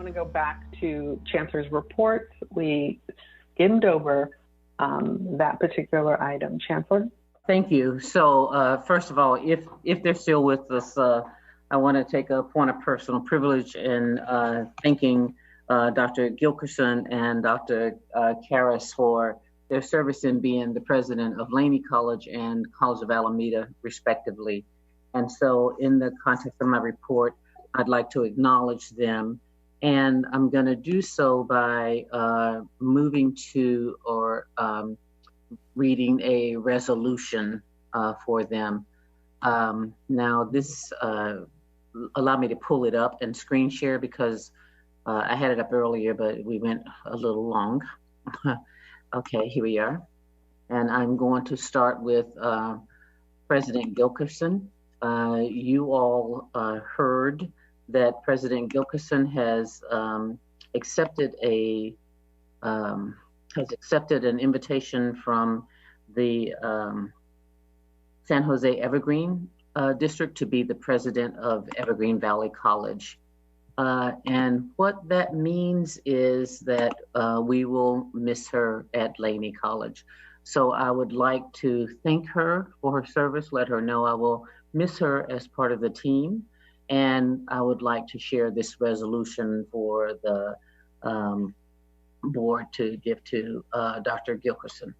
want to go back to Chancellor's report. We skimmed over that particular item. Chancellor? Thank you. So first of all, if they're still with us, I want to take a point of personal privilege in thanking Dr. Gilkerson and Dr. Karras for their service in being the president of Laney College and College of Alameda, respectively. And so in the context of my report, I'd like to acknowledge them. And I'm going to do so by moving to or reading a resolution for them. Now this, allow me to pull it up and screen share because I had it up earlier, but we went a little long. Okay, here we are. And I'm going to start with President Gilkerson. You all heard that President Gilkerson has accepted an invitation from the San Jose Evergreen District to be the president of Evergreen Valley College. And what that means is that we will miss her at Laney College. So I would like to thank her for her service, let her know I will miss her as part of the team. And I would like to share this resolution for the board to give to Dr. Gilkerson.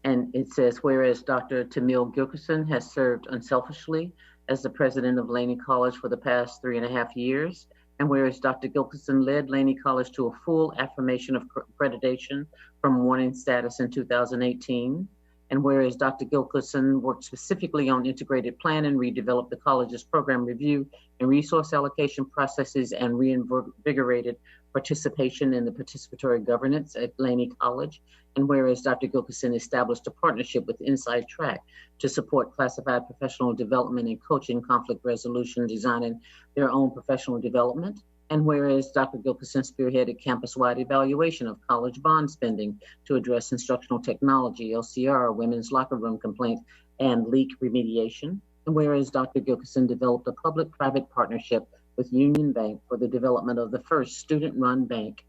And it says, whereas Dr. Tammeil Gilkerson has served unselfishly as the president of Laney College for the past 3.5 years, and whereas Dr. Gilkerson led Laney College to a full affirmation of accreditation from warning status in 2018, and whereas Dr. Gilkerson worked specifically on integrated plan and redeveloped the college's program review and resource allocation processes and reinvigorated participation in the participatory governance at Laney College, and whereas Dr. Gilkerson established a partnership with Inside Track to support classified professional development and coaching conflict resolution, designing their own professional development, and whereas Dr. Gilkerson spearheaded campus-wide evaluation of college bond spending to address instructional technology, LCR, women's locker room complaints, and leak remediation, and whereas Dr. Gilkerson developed a public-private partnership with Union Bank for the development of the first student-run bank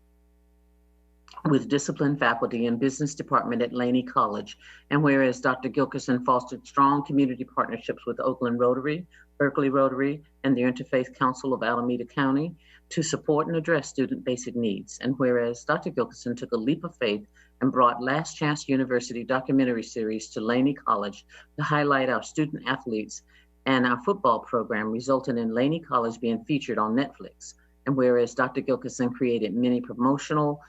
with disciplined faculty and business department at Laney College, and whereas Dr. Gilkerson fostered strong community partnerships with Oakland Rotary, Berkeley Rotary, and the Interfaith Council of Alameda County to support and address student basic needs, and whereas Dr. Gilkerson took a leap of faith and brought Last Chance University documentary series to Laney College to highlight our student athletes and our football program, resulting in Laney College being featured on Netflix. And whereas Dr. Gilkerson created many promotional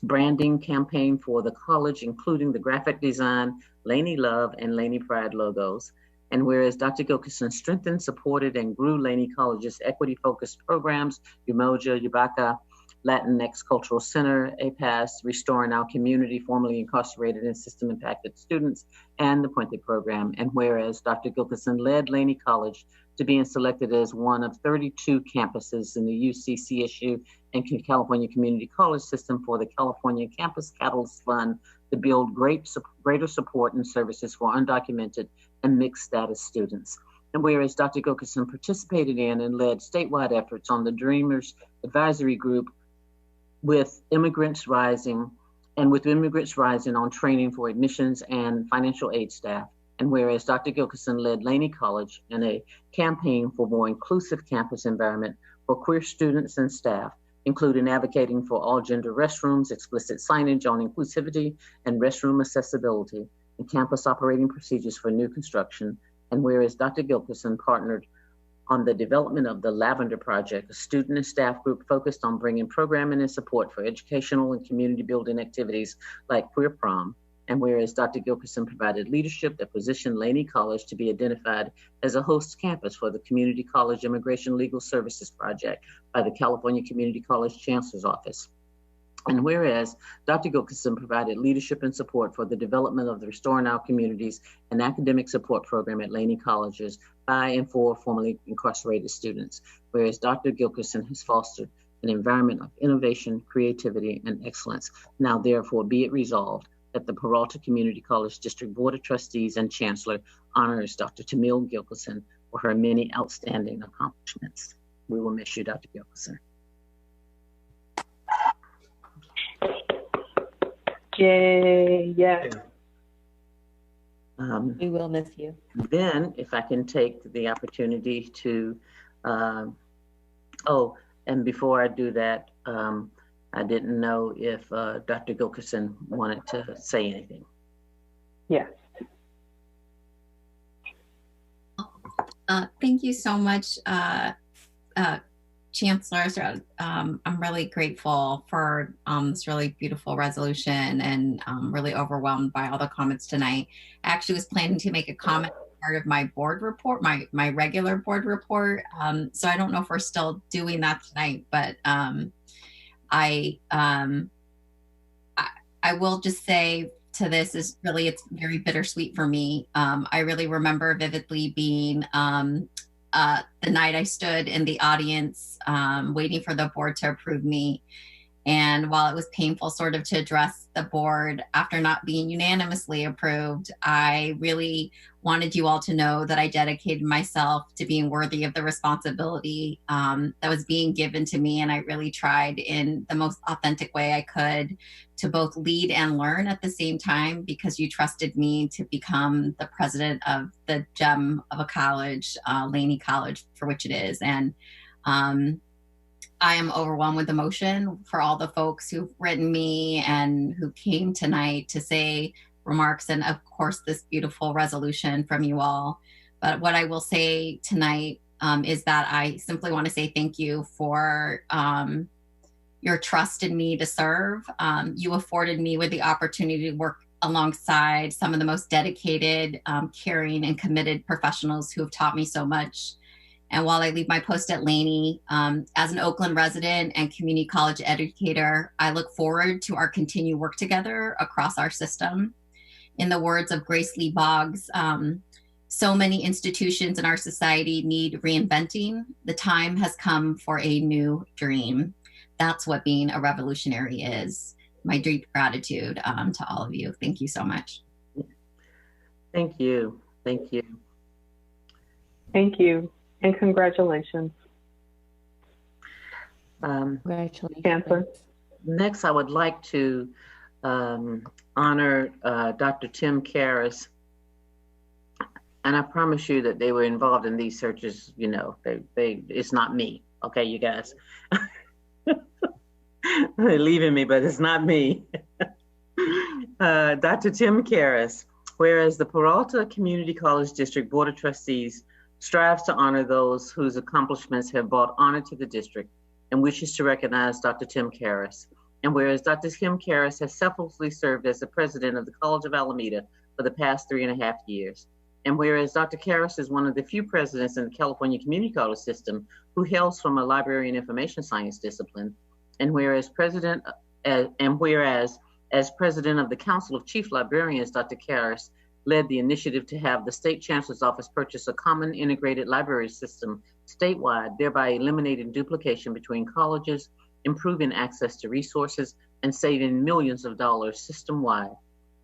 branding campaign for the college, including the graphic design, Laney Love, and Laney Pride logos. And whereas Dr. Gilkerson strengthened, supported, and grew Laney College's equity-focused programs, Umoja, Yubaca, Latinx Cultural Center, APAS, Restoring Our Community, formerly incarcerated and system-impacted students, and the Puente program. And whereas Dr. Gilkerson led Laney College to being selected as one of 32 campuses in the UC CSU and California Community College system for the California Campus Catalyst Fund to build greater support and services for undocumented and mixed status students. And whereas Dr. Gilkerson participated in and led statewide efforts on the Dreamers Advisory Group with Immigrants Rising on training for admissions and financial aid staff. And whereas Dr. Gilkerson led Laney College in a campaign for more inclusive campus environment for queer students and staff, including advocating for all gender restrooms, explicit signage on inclusivity and restroom accessibility, and campus operating procedures for new construction. And whereas Dr. Gilkerson partnered on the development of the Lavender Project, a student and staff group focused on bringing programming and support for educational and community building activities like Queer Prom. And whereas Dr. Gilkerson provided leadership that positioned Laney College to be identified as a host campus for the Community College Immigration Legal Services Project by the California Community College Chancellor's Office. And whereas Dr. Gilkerson provided leadership and support for the development of the Restoring Our Communities and academic support program at Laney Colleges by and for formerly incarcerated students, whereas Dr. Gilkerson has fostered an environment of innovation, creativity, and excellence. Now, therefore, be it resolved that the Peralta Community College District Board of Trustees and Chancellor honors Dr. Tammeil Gilkerson for her many outstanding accomplishments. We will miss you, Dr. Gilkerson. Yay, yes. We will miss you. Then, if I can take the opportunity to, oh, and before I do that, I didn't know if Dr. Gilkerson wanted to say anything. Yes. Thank you so much, Chancellor Stroud. I'm really grateful for this really beautiful resolution, and really overwhelmed by all the comments tonight. I actually was planning to make a comment as part of my board report, my regular board report. So I don't know if we're still doing that tonight, but I will just say to this is really, it's very bittersweet for me. I really remember vividly being the night I stood in the audience waiting for the board to approve me. And while it was painful sort of to address the board after not being unanimously approved, I really wanted you all to know that I dedicated myself to being worthy of the responsibility that was being given to me. And I really tried in the most authentic way I could to both lead and learn at the same time, because you trusted me to become the president of the gem of a college, Laney College, for which it is. And I am overwhelmed with emotion for all the folks who've written me and who came tonight to say remarks, and of course this beautiful resolution from you all. But what I will say tonight is that I simply want to say thank you for your trust in me to serve. You afforded me with the opportunity to work alongside some of the most dedicated, caring, and committed professionals who have taught me so much. And while I leave my post at Laney, as an Oakland resident and community college educator, I look forward to our continued work together across our system. In the words of Grace Lee Boggs, so many institutions in our society need reinventing. The time has come for a new dream. That's what being a revolutionary is. My deep gratitude to all of you. Thank you so much. Thank you. Thank you. Thank you. And congratulations. Congratulations. Chancellor. Next, I would like to honor Dr. Tim Karras. And I promise you that they were involved in these searches. You know, it's not me. Okay, you guys. They're leaving me, but it's not me. Dr. Tim Karras, whereas the Peralta Community College District Board of Trustees strives to honor those whose accomplishments have brought honor to the district and wishes to recognize Dr. Tim Karras. And whereas Dr. Tim Karras has selflessly served as the president of the College of Alameda for the past 3.5 years. And whereas Dr. Karras is one of the few presidents in the California community college system who hails from a library and information science discipline. And whereas as president of the Council of Chief Librarians, Dr. Karras led the initiative to have the State Chancellor's Office purchase a common integrated library system statewide, thereby eliminating duplication between colleges, improving access to resources, and saving millions of dollars system-wide.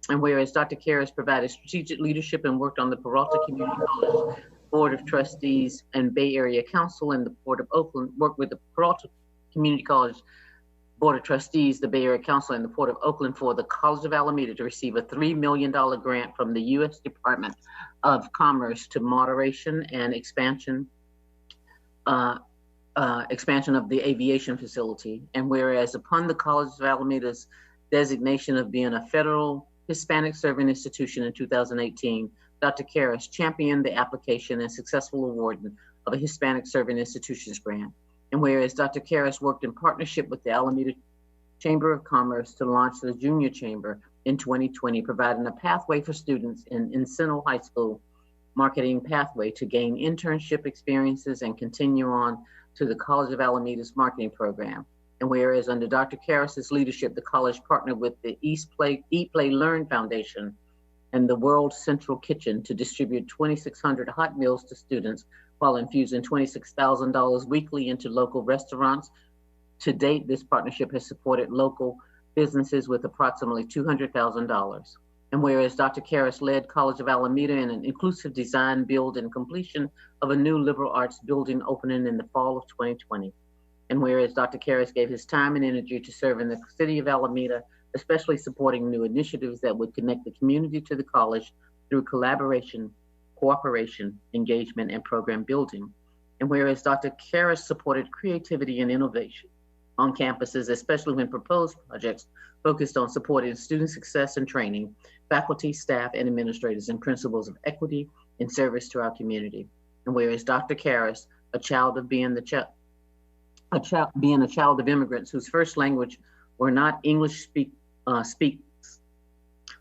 And whereas Dr. Karras provided strategic leadership and worked on the Peralta Community College Board of Trustees and Bay Area Council and the Port of Oakland, worked with the Peralta Community College Board of Trustees, the Bay Area Council, and the Port of Oakland for the College of Alameda to receive a $3 million grant from the U.S. Department of Commerce to moderation and expansion of the aviation facility. And whereas upon the College of Alameda's designation of being a federal Hispanic serving institution in 2018, Dr. Karras championed the application and successful awarding of a Hispanic serving institutions grant. And whereas Dr. Karras worked in partnership with the Alameda Chamber of Commerce to launch the Junior Chamber in 2020, providing a pathway for students in Encino High School marketing pathway to gain internship experiences and continue on to the College of Alameda's marketing program. And whereas under Dr. Karras' leadership, the college partnered with the Eat, Play, Learn Foundation and the World Central Kitchen to distribute 2,600 hot meals to students while infusing $26,000 weekly into local restaurants. To date, this partnership has supported local businesses with approximately $200,000. And whereas Dr. Karras led College of Alameda in an inclusive design, build, and completion of a new liberal arts building opening in the fall of 2020. And whereas Dr. Karras gave his time and energy to serve in the city of Alameda especially supporting new initiatives that would connect the community to the college through collaboration, cooperation, engagement, and program building. And whereas Dr. Karras supported creativity and innovation on campuses, especially when proposed projects focused on supporting student success and training faculty, staff, and administrators in principles of equity and service to our community. And whereas Dr. Karras, a child of immigrants whose first language were not English,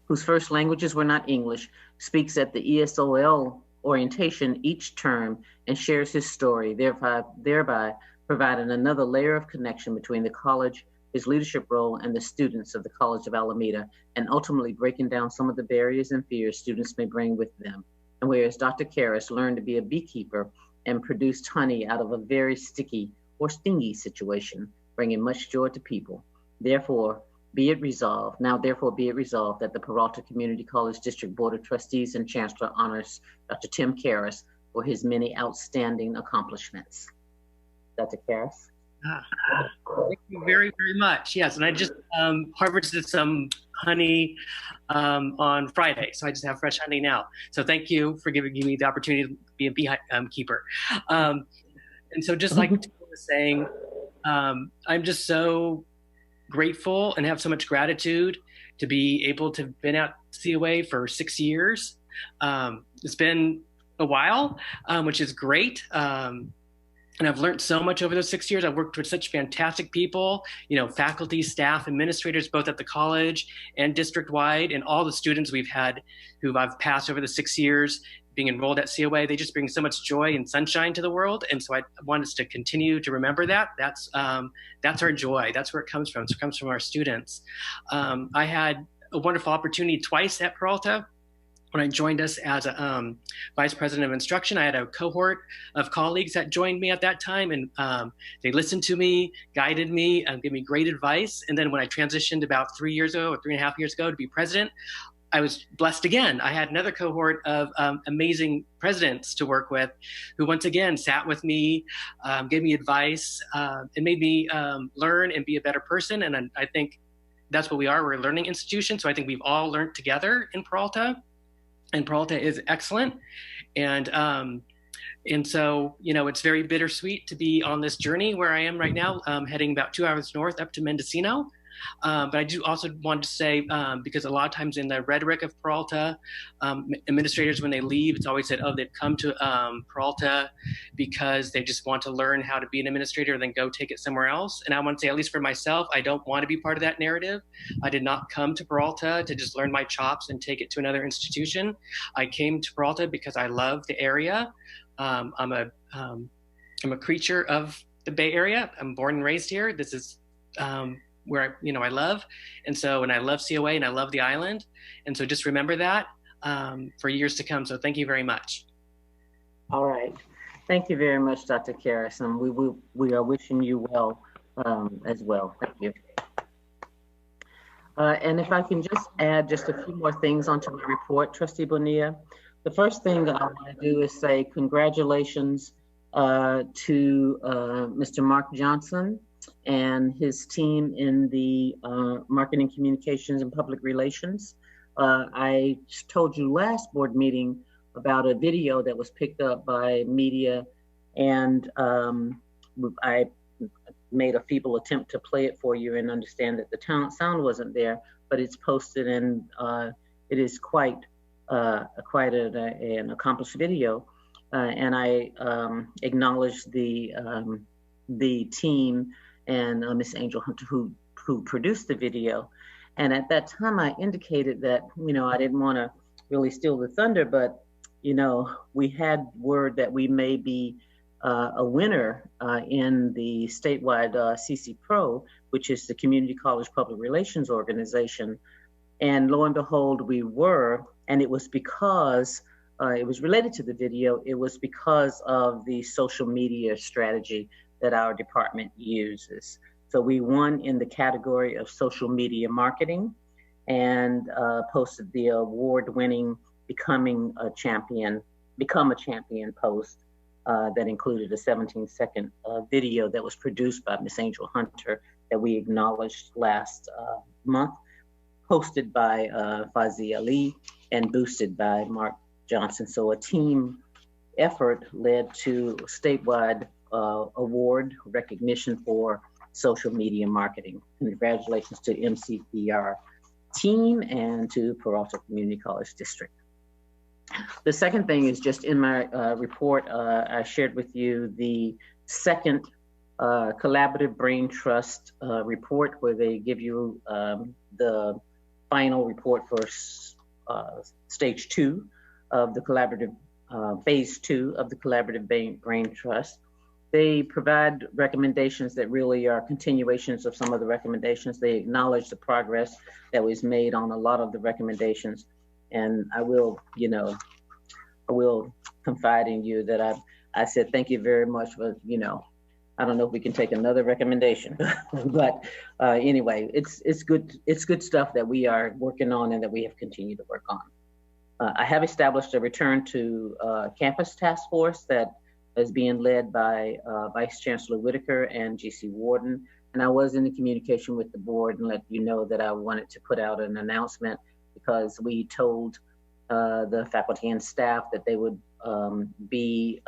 whose first languages were not English, speaks at the ESOL orientation each term and shares his story, thereby providing another layer of connection between the college, his leadership role, and the students of the College of Alameda, and ultimately breaking down some of the barriers and fears students may bring with them. And whereas Dr. Karras learned to be a beekeeper and produced honey out of a very sticky or stingy situation, bringing much joy to people. Therefore, be it resolved that the Peralta Community College District Board of Trustees and Chancellor honors Dr. Tim Karras for his many outstanding accomplishments. Dr. Karras. Thank you very, very much. Yes, and I just harvested some honey on Friday, so I just have fresh honey now. So thank you for giving me the opportunity to be a beekeeper. And so just like Tim was saying, I'm just so grateful and have so much gratitude to be able to have been at COA for 6 years. It's been a while, which is great. And I've learned so much over those 6 years. I've worked with such fantastic people, faculty, staff, administrators, both at the college and district-wide, and all the students we've had who I've passed over the 6 years being enrolled at COA. They just bring so much joy and sunshine to the world. And so I want us to continue to remember that. That's our joy. That's where it comes from. It comes from our students. I had a wonderful opportunity twice at Peralta. When I joined us as a vice president of instruction, I had a cohort of colleagues that joined me at that time, and they listened to me, guided me, and gave me great advice. And then when I transitioned about 3 years ago or 3.5 years ago to be president, I was blessed again. I had another cohort of amazing presidents to work with who once again sat with me, gave me advice, and made me learn and be a better person. And I think that's what we are. We're a learning institution. So I think we've all learned together in Peralta. And Peralta is excellent. And so, it's very bittersweet to be on this journey where I am right now, heading about 2 hours north up to Mendocino. But I do also want to say, because a lot of times in the rhetoric of Peralta, administrators, when they leave, it's always said, oh, they've come to Peralta because they just want to learn how to be an administrator and then go take it somewhere else. And I want to say, at least for myself, I don't want to be part of that narrative. I did not come to Peralta to just learn my chops and take it to another institution. I came to Peralta because I love the area. I'm a creature of the Bay Area. I'm born and raised here. This is where I love. And I love COA and I love the island. And so just remember that for years to come. So thank you very much. All right. Thank you very much, Dr. Karras. And we are wishing you well as well. Thank you. And if I can just add just a few more things onto my report, Trustee Bonilla. The first thing that I want to do is say congratulations to Mr. Mark Johnson and his team in the marketing, communications, and public relations. I told you last board meeting about a video that was picked up by media, and I made a feeble attempt to play it for you and understand that the sound wasn't there, but it's posted, and it is quite an accomplished video. And I acknowledge the team and Miss Angel Hunter who produced the video. And at that time I indicated that, I didn't want to really steal the thunder, but, we had word that we may be a winner in the statewide CC Pro, which is the Community College Public Relations Organization. And lo and behold, we were, and it was because it was related to the video. It was because of the social media strategy that our department uses. So we won in the category of social media marketing and posted the award-winning Become a Champion post that included a 17-second video that was produced by Miss Angel Hunter that we acknowledged last month. hosted by Fazia Ali and boosted by Mark Johnson. So a team effort led to statewide award recognition for social media marketing. Congratulations to MCPR team and to Peralta Community College District. The second thing is just in my report, I shared with you the second collaborative brain trust report, where they give you the final report for stage 2 of the collaborative, phase 2 of the collaborative brain trust. They provide recommendations that really are continuations of some of the recommendations. They acknowledge the progress that was made on a lot of the recommendations. And I will, I will confide in you that I said, thank you very much, but, I don't know if we can take another recommendation, but anyway, it's good stuff that we are working on and that we have continued to work on. I have established a return to campus task force that is being led by Vice Chancellor Whitaker and GC Warden. And I was in the communication with the board and let you know that I wanted to put out an announcement because we told the faculty and staff that they would be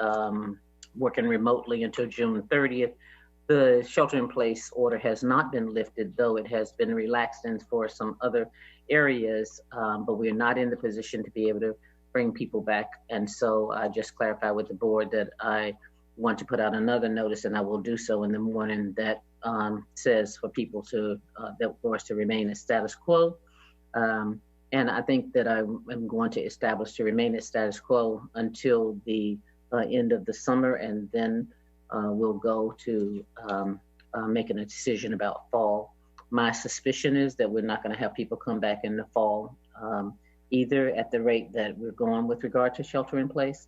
working remotely until June 30th. The shelter-in-place order has not been lifted, though it has been relaxed in for some other areas, but we're not in the position to be able to bring people back. And so I just clarified with the board that I want to put out another notice, and I will do so in the morning, that says for people to, for us to remain at status quo. And I think that I am going to establish to remain at status quo until the end of the summer, and then we'll go to making a decision about fall. My suspicion is that we're not going to have people come back in the fall either at the rate that we're going with regard to shelter in place.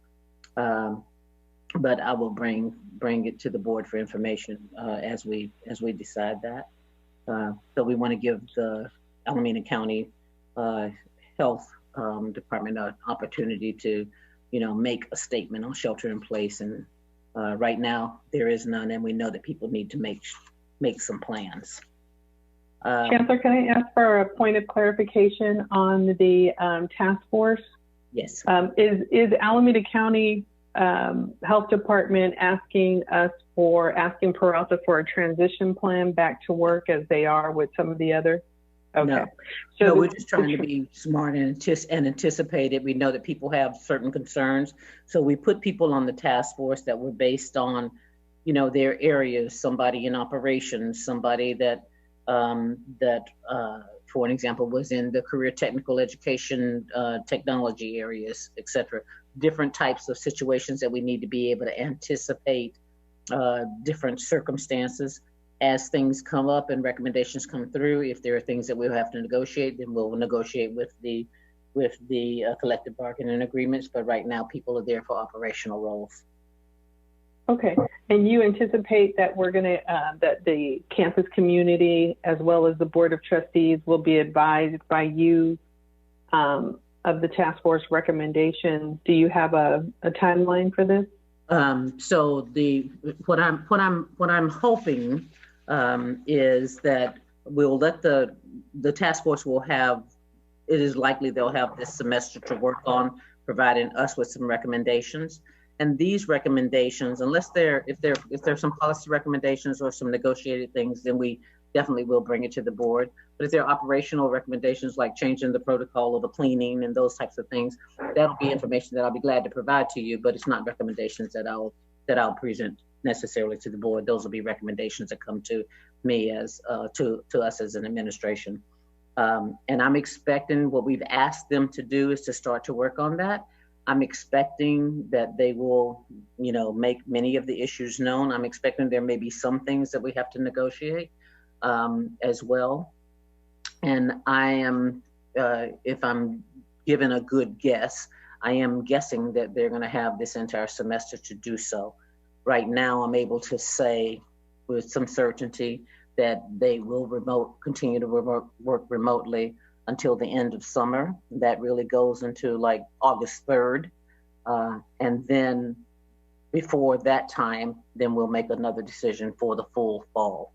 But I will bring it to the board for information as we decide that. So we want to give the Alameda County Health Department an opportunity to, make a statement on shelter in place. And right now there is none, and we know that people need to make some plans. Chancellor, can I ask for a point of clarification on the task force? Yes. Is Alameda County Health Department asking Peralta for a transition plan back to work as they are with some of the other? Okay. No, so no, we're just trying to be smart and anticipate it. We know that people have certain concerns. So we put people on the task force that were based on, their areas, somebody in operations, somebody that, for an example, was in the career technical education, technology areas, et cetera. Different types of situations that we need to be able to anticipate different circumstances. As things come up and recommendations come through, if there are things that we'll have to negotiate, then we'll negotiate with the collective bargaining agreements. But right now, people are there for operational roles. Okay, and you anticipate that we're going to that the campus community as well as the Board of Trustees will be advised by you of the task force recommendations. Do you have a timeline for this? So what I'm hoping is that we'll let the task force will have, it is likely they'll have this semester to work on providing us with some recommendations. And these recommendations, unless if there's some policy recommendations or some negotiated things, then we definitely will bring it to the board. But if there are operational recommendations like changing the protocol of the cleaning and those types of things, that'll be information that I'll be glad to provide to you, but it's not recommendations that I'll present necessarily to the board. Those will be recommendations that come to me as to us as an administration. And I'm expecting what we've asked them to do is to start to work on that. I'm expecting that they will, make many of the issues known. I'm expecting there may be some things that we have to negotiate as well. And I am, if I'm given a good guess, I am guessing that they're going to have this entire semester to do so. Right now, I'm able to say with some certainty that they will continue to work remotely until the end of summer. That really goes into like August 3rd. And then before that time, then we'll make another decision for the full fall.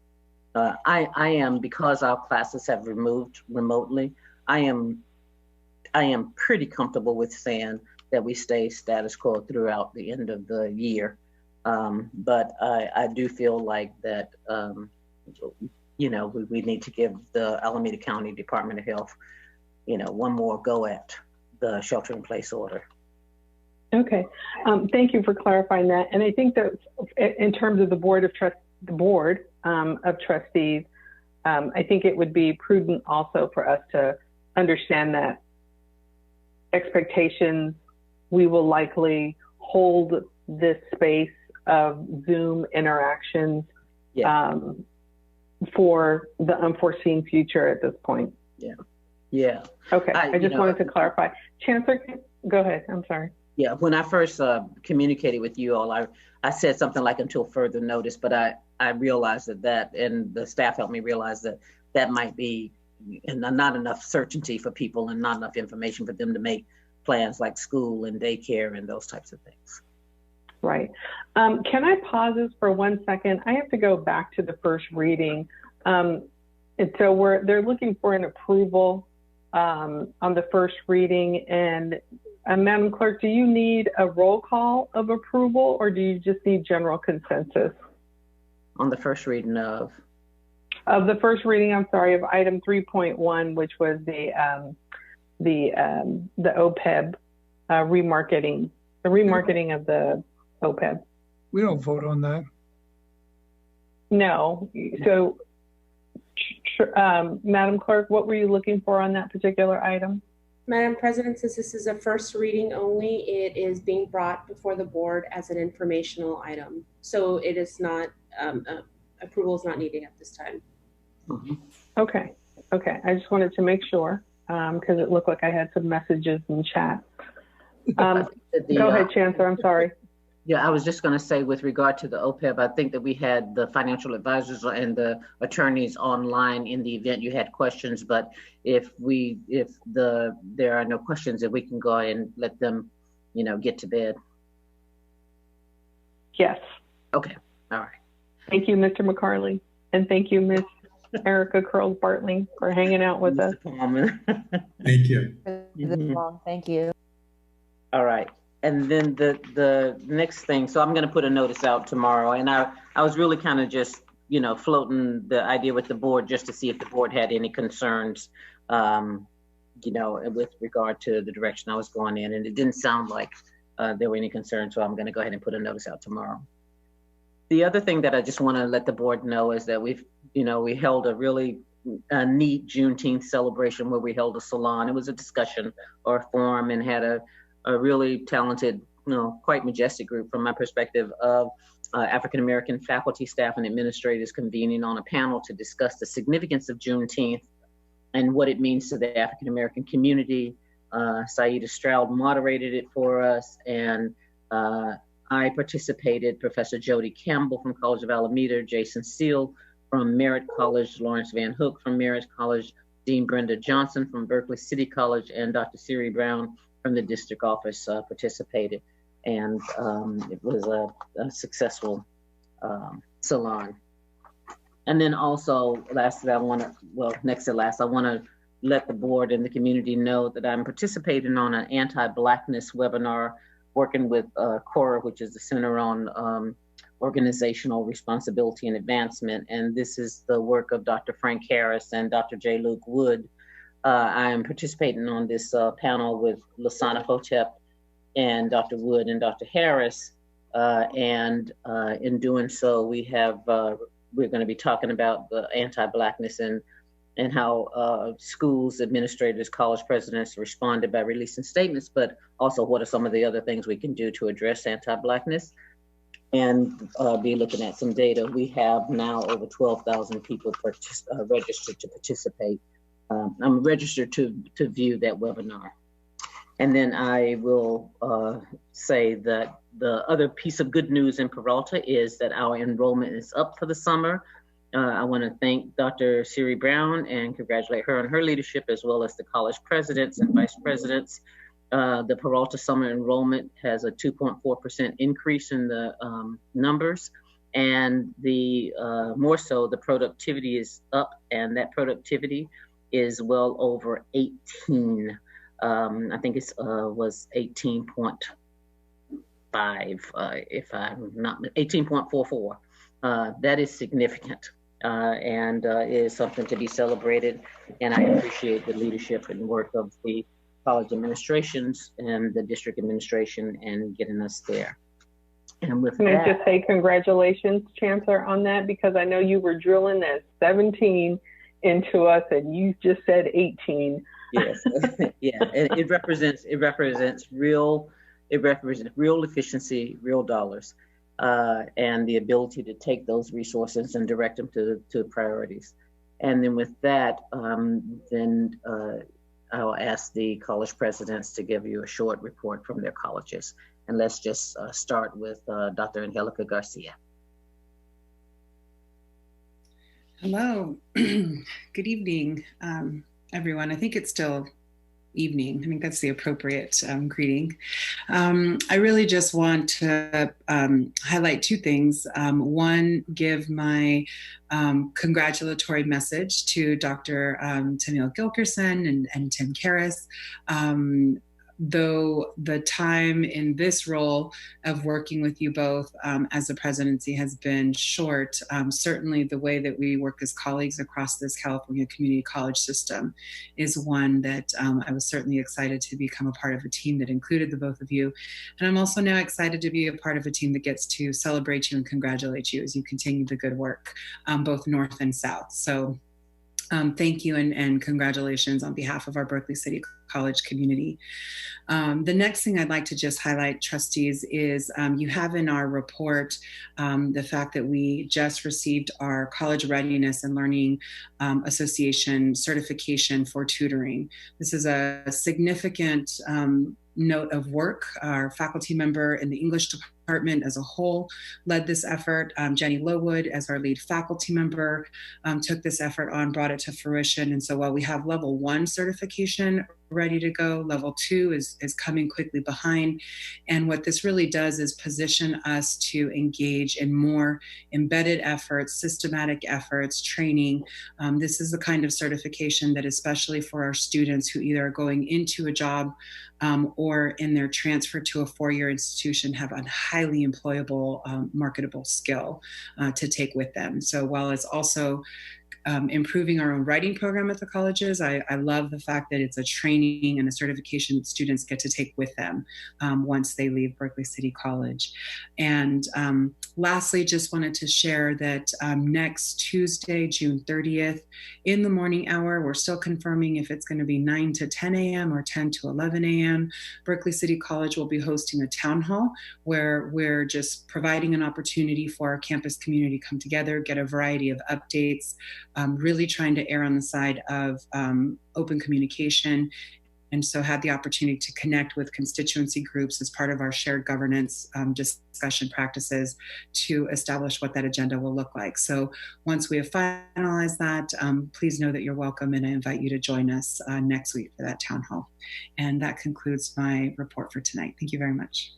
I am, because our classes have removed remotely, I am pretty comfortable with saying that we stay status quo throughout the end of the year. But I do feel like that, we need to give the Alameda County Department of Health, one more go at the shelter-in-place order. Okay, thank you for clarifying that. And I think that in terms of the board of trustees, I think it would be prudent also for us to understand that expectations, we will likely hold this space of Zoom interactions for the unforeseen future at this point. Yeah. Okay, I just wanted to clarify. Chancellor, go ahead, I'm sorry. Yeah, when I first communicated with you all, I said something like until further notice, but I realized that, and the staff helped me realize that might be not enough certainty for people and not enough information for them to make plans like school and daycare and those types of things. Right. Can I pause this for 1 second? I have to go back to the first reading. And so they're looking for an approval on the first reading. And Madam Clerk, do you need a roll call of approval, or do you just need general consensus? On the first reading of the first reading, I'm sorry, of item 3.1, which was the OPEB remarketing, the remarketing of the OPEB. We don't vote on that. No. So, Madam Clerk, what were you looking for on that particular item? Madam President, since this is a first reading only, it is being brought before the board as an informational item. So it is not, approval is not needed at this time. Okay. I just wanted to make sure because it looked like I had some messages in chat. Go ahead, Chancellor, I'm sorry. Yeah, I was just going to say with regard to the OPEB, I think that we had the financial advisors and the attorneys online in the event you had questions, but if there are no questions, if we can go ahead and let them, get to bed. Yes. Okay, all right. Thank you, Mr. McCarley. And thank you, Ms. Erica Curls-Bartley, for hanging out with us. Thank you. Thank you. All right. And then the next thing, so I'm going to put a notice out tomorrow. And I was really kind of just, floating the idea with the board just to see if the board had any concerns, with regard to the direction I was going in. And it didn't sound like there were any concerns. So I'm going to go ahead and put a notice out tomorrow. The other thing that I just want to let the board know is that we held a really neat Juneteenth celebration where we held a salon. It was a discussion or a forum and had a really talented, quite majestic group from my perspective of African-American faculty, staff, and administrators convening on a panel to discuss the significance of Juneteenth and what it means to the African-American community. Saida Stroud moderated it for us, and I participated, Professor Jody Campbell from College of Alameda, Jason Seal from Merritt College, Lawrence Van Hook from Merritt College, Dean Brenda Johnson from Berkeley City College, and Dr. Siri Brown from the district office participated. And it was a successful salon. And then also, next to last, I want to let the board and the community know that I'm participating on an anti-Blackness webinar working with CORA, which is the Center on Organizational Responsibility and Advancement. And this is the work of Dr. Frank Karras and Dr. J. Luke Wood. I am participating on this panel with Lasana Hotep and Dr. Wood and Dr. Harris. And in doing so, we're going to be talking about the anti-Blackness and how schools, administrators, college presidents responded by releasing statements, but also what are some of the other things we can do to address anti-Blackness, and be looking at some data. We have now over 12,000 people registered to participate. I'm registered to view that webinar. And then I will say that the other piece of good news in Peralta is that our enrollment is up for the summer. I want to thank Dr. Siri Brown and congratulate her on her leadership, as well as the college presidents and vice presidents. The Peralta summer enrollment has a 2.4% increase in the numbers, and more so, the productivity is up, and that productivity is well over 18. I think it was 18.5, if I'm not 18.44. That is significant and is something to be celebrated. And I appreciate the leadership and work of the college administrations and the district administration in getting us there. And with Can that, I just say congratulations, Chancellor, on that, because I know you were drilling that 17 into us and you just said 18. Yes, yeah, it represents real efficiency, real dollars, and the ability to take those resources and direct them to priorities. And then with that, I'll ask the college presidents to give you a short report from their colleges. And let's just start with Dr. Angelica Garcia. Hello, good evening, everyone. I think it's still evening. I think that's the appropriate greeting. I really just want to highlight two things. One, give my congratulatory message to Dr. Tammeil Gilkerson and Tim Karras. Though the time in this role of working with you both as the presidency has been short, certainly the way that we work as colleagues across this California community college system is one that I was certainly excited to become a part of a team that included the both of you. And I'm also now excited to be a part of a team that gets to celebrate you and congratulate you as you continue the good work, both North and South. So thank you and congratulations on behalf of our Berkeley City College community. The next thing I'd like to just highlight, trustees, is you have in our report the fact that we just received our College Readiness and Learning Association certification for tutoring. This is a significant note of work. Our faculty member in the English department as a whole led this effort. Jenny Lowood, as our lead faculty member, took this effort on, brought it to fruition. And so while we have level 1 certification ready to go, level 2 is coming quickly behind. And what this really does is position us to engage in more embedded efforts, systematic efforts, training. This is the kind of certification that, especially for our students who either are going into a job or in their transfer to a 4-year institution, have a highly employable, marketable skill to take with them. So while it's also improving our own writing program at the colleges, I love the fact that it's a training and a certification that students get to take with them once they leave Berkeley City College. And lastly, just wanted to share that next Tuesday, June 30th, in the morning hour, we're still confirming if it's going to be 9 to 10 a.m. or 10 to 11 a.m. Berkeley City College will be hosting a town hall where we're just providing an opportunity for our campus community to come together, get a variety of updates, really trying to err on the side of open communication. And so had the opportunity to connect with constituency groups as part of our shared governance discussion practices to establish what that agenda will look like. So once we have finalized that, please know that you're welcome, and I invite you to join us next week for that town hall. And that concludes my report for tonight. Thank you very much.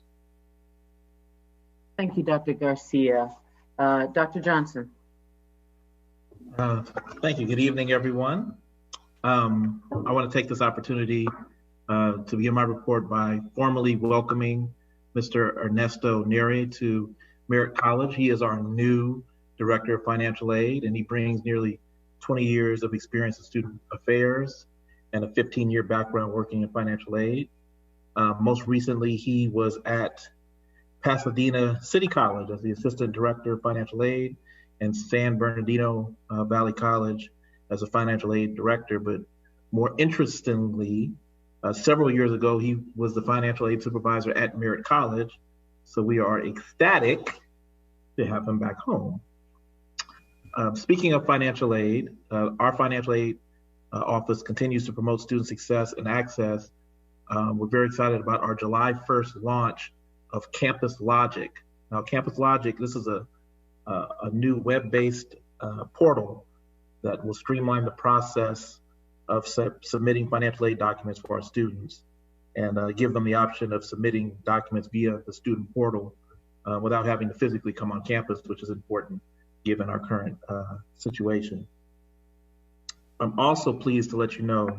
Thank you, Dr. Garcia. Dr. Johnson. Thank you. Good evening, everyone. I want to take this opportunity to begin my report by formally welcoming Mr. Ernesto Neri to Merritt College. He is our new Director of Financial Aid, and he brings nearly 20 years of experience in student affairs and a 15-year background working in financial aid. Most recently, he was at Pasadena City College as the Assistant Director of Financial Aid, and San Bernardino Valley College as a financial aid director. But more interestingly, several years ago, he was the financial aid supervisor at Merritt College. So we are ecstatic to have him back home. Speaking of financial aid, our financial aid office continues to promote student success and access. We're very excited about our July 1st launch of Campus Logic. Now, Campus Logic, this is a new web-based portal that will streamline the process of submitting financial aid documents for our students and give them the option of submitting documents via the student portal without having to physically come on campus, which is important given our current situation. I'm also pleased to let you know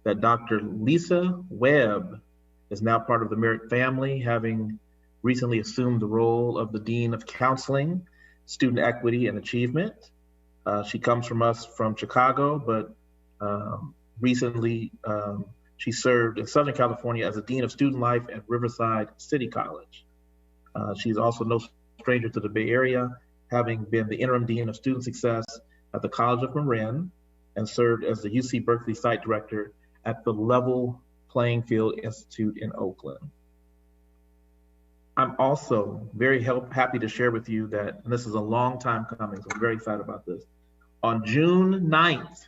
that Dr. Lisa Webb is now part of the Merritt family, having recently assumed the role of the Dean of Counseling, Student Equity and Achievement. She comes from us from Chicago, but recently she served in Southern California as a Dean of Student Life at Riverside City College. She's also no stranger to the Bay Area, having been the Interim Dean of Student Success at the College of Marin and served as the UC Berkeley Site Director at the Level Playing Field Institute in Oakland. I'm also very happy to share with you that, and this is a long time coming, so I'm very excited about this. On June 9th,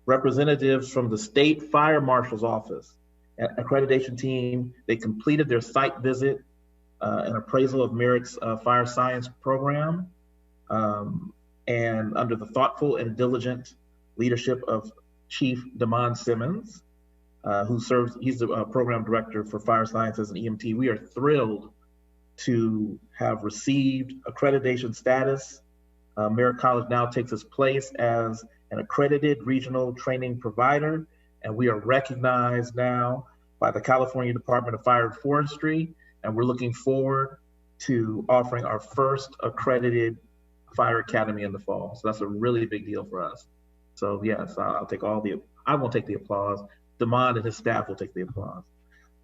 representatives from the State Fire Marshal's Office and accreditation team, they completed their site visit and appraisal of Merritt's fire science program. And under the thoughtful and diligent leadership of Chief Damon Simmons, who serves, he's the program director for fire sciences and EMT. We are thrilled to have received accreditation status. Merritt College now takes its place as an accredited regional training provider, and we are recognized now by the California Department of Fire and Forestry, and we're looking forward to offering our first accredited fire academy in the fall. So that's a really big deal for us. So yes, I'll take I won't take the applause. Damon and his staff will take the applause.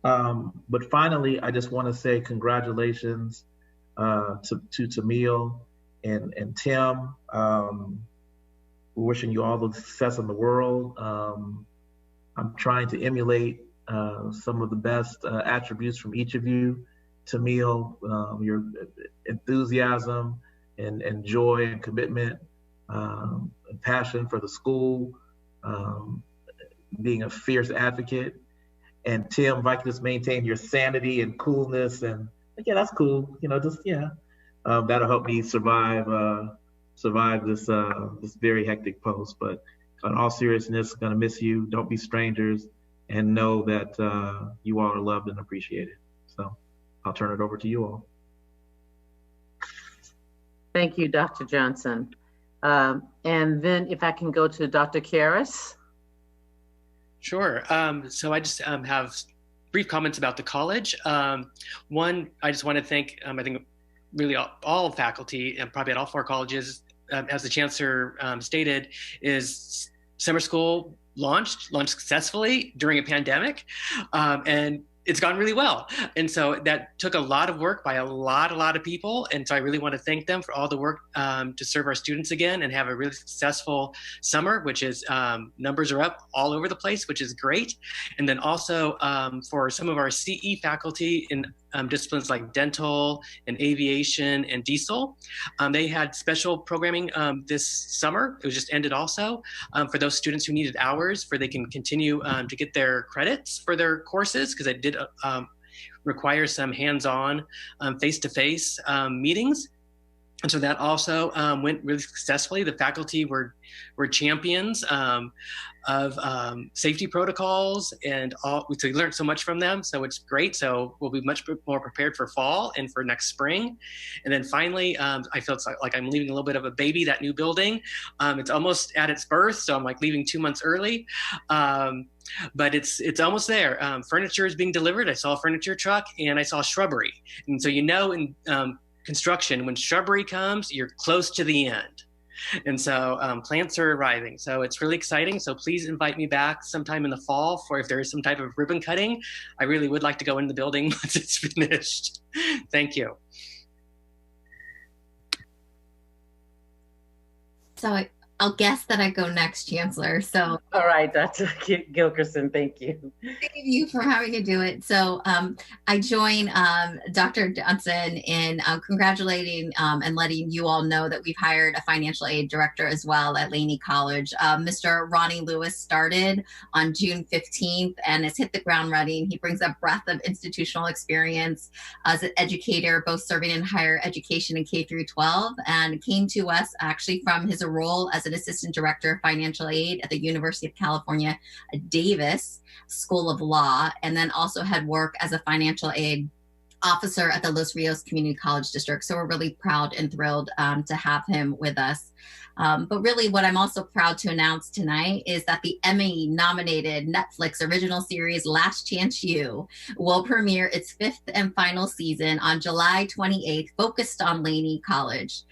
But finally, I just want to say congratulations to Tammeil and Tim. We're wishing you all the success in the world. I'm trying to emulate some of the best attributes from each of you. Tammeil, your enthusiasm and joy and commitment, and passion for the school, being a fierce advocate. And Tim, if I can just maintain your sanity and coolness, and yeah, that's cool. You know, just yeah, that'll help me survive this this very hectic post. But in all seriousness, gonna miss you. Don't be strangers, and know that you all are loved and appreciated. So I'll turn it over to you all. Thank you, Dr. Johnson. And then if I can go to Dr. Karras. Sure. So I just have brief comments about the college. One, I just want to thank, I think, really all faculty, and probably at all 4 colleges, as the Chancellor stated, is summer school launched successfully during a pandemic. And it's gone really well. And so that took a lot of work by a lot of people. And so I really want to thank them for all the work to serve our students again and have a really successful summer, which is numbers are up all over the place, which is great. And then also for some of our CE faculty in disciplines like dental and aviation and diesel, they had special programming this summer. It was just ended also for those students who needed hours they can continue to get their credits for their courses, because it did require some hands-on face-to-face meetings. And so that also went really successfully. The faculty were champions of safety protocols, and so we learned so much from them. So it's great. So we'll be much more prepared for fall and for next spring. And then finally, I feel like I'm leaving a little bit of a baby, that new building. It's almost at its birth, so I'm like leaving 2 months early. But it's almost there. Furniture is being delivered. I saw a furniture truck and I saw shrubbery. And so in construction, when shrubbery comes, you're close to the end. And so plants are arriving. So it's really exciting. So please invite me back sometime in the fall for if there is some type of ribbon cutting. I really would like to go in the building once it's finished. Thank you. So I'll guess that I go next, Chancellor. So all right, Dr. Gilkerson, thank you. Thank you for having to do it. So I join Dr. Johnson in congratulating and letting you all know that we've hired a financial aid director as well at Laney College. Mr. Ronnie Lewis started on June 15th and has hit the ground running. He brings a breadth of institutional experience as an educator, both serving in higher education and K through 12, and came to us actually from his role as an assistant director of financial aid at the University of California, Davis School of Law, and then also had work as a financial aid officer at the Los Rios Community College District. So we're really proud and thrilled to have him with us. But really what I'm also proud to announce tonight is that the Emmy-nominated Netflix original series Last Chance U will premiere its 5th and final season on July 28th, focused on Laney College.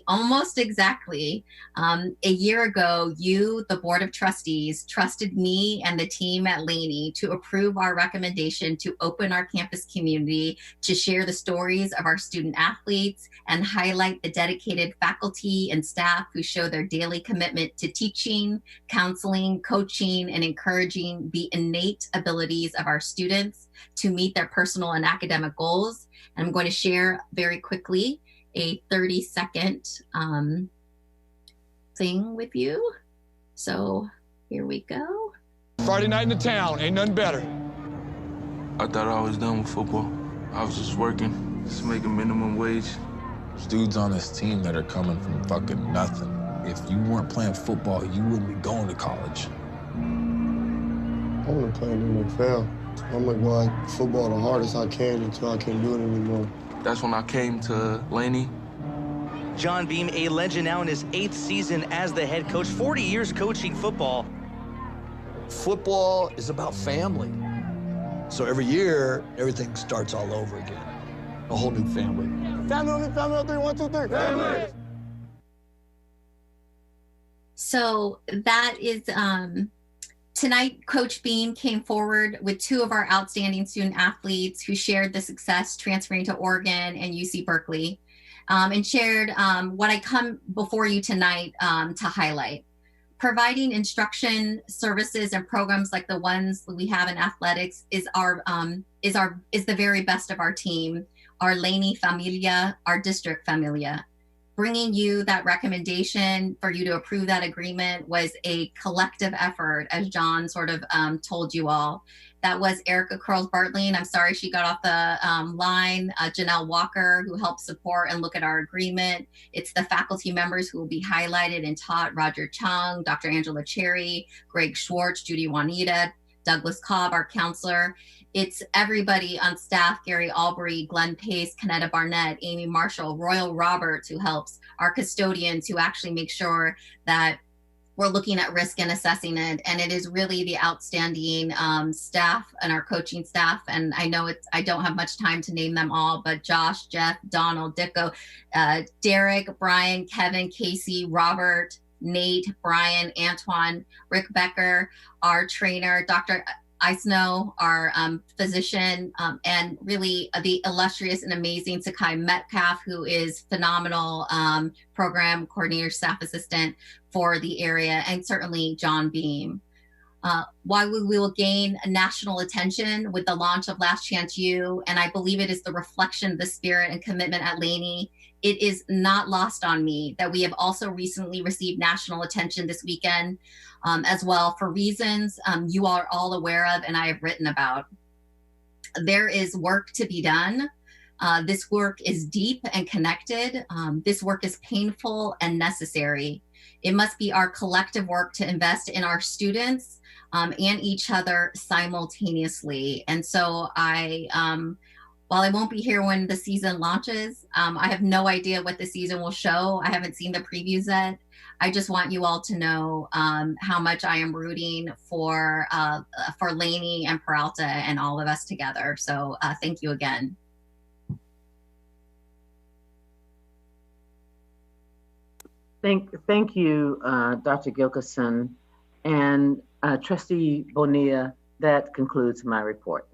Almost exactly, a year ago, you, the Board of Trustees, trusted me and the team at Laney to approve our recommendation to open our campus community to share the stories of our student athletes and highlight the dedicated faculty and staff who show their daily commitment to teaching, counseling, coaching, and encouraging the innate abilities of our students to meet their personal and academic goals. And I'm going to share very quickly a 30-second thing with you. So here we go. Friday night in the town, ain't nothing better. I thought I was done with football. I was just working, just making minimum wage. There's dudes on this team that are coming from fucking nothing. If you weren't playing football, you wouldn't be going to college. I want to play in the NFL. I'm like, well, football the hardest I can until I can't do it anymore. That's when I came to Laney. John Beam, a legend now in his 8th season as the head coach, 40 years coaching football. Football is about family. So every year, everything starts all over again. A whole new family. Family on 3, 1, 2, 3. Family! So that is, tonight, Coach Beam came forward with 2 of our outstanding student athletes who shared the success transferring to Oregon and UC Berkeley, and shared what I come before you tonight to highlight. Providing instruction services and programs like the ones we have in athletics is the very best of our team, our Laney Familia, our district Familia. Bringing you that recommendation for you to approve that agreement was a collective effort, as John sort of told you all. That was Erica Curls-Bartling. I'm sorry she got off the line. Janelle Walker, who helped support and look at our agreement. It's the faculty members who will be highlighted and taught: Roger Chung, Dr. Angela Cherry, Greg Schwartz, Judy Juanita, Douglas Cobb, our counselor. It's everybody on staff: Gary Albury, Glenn Pace, Kanetta Barnett, Amy Marshall, Royal Roberts, who helps, our custodians who actually make sure that we're looking at risk and assessing it. And it is really the outstanding staff and our coaching staff. And I know I don't have much time to name them all, but Josh, Jeff, Donald, Dicko, Derek, Brian, Kevin, Casey, Robert, Nate, Brian, Antoine, Rick Becker, our trainer, Dr. Eisno, our physician, and really the illustrious and amazing Sakai Metcalf, who is phenomenal program coordinator, staff assistant for the area, and certainly John Beam. While we will gain national attention with the launch of Last Chance U, and I believe it is the reflection of the spirit and commitment at Laney, it is not lost on me that we have also recently received national attention this weekend as well, for reasons you are all aware of and I have written about. There is work to be done. This work is deep and connected. This work is painful and necessary. It must be our collective work to invest in our students and each other simultaneously. And so while I won't be here when the season launches, I have no idea what the season will show. I haven't seen the previews yet. I just want you all to know how much I am rooting for Laney and Peralta and all of us together. So thank you again. Thank you, Dr. Gilkerson. And Trustee Bonilla, that concludes my report.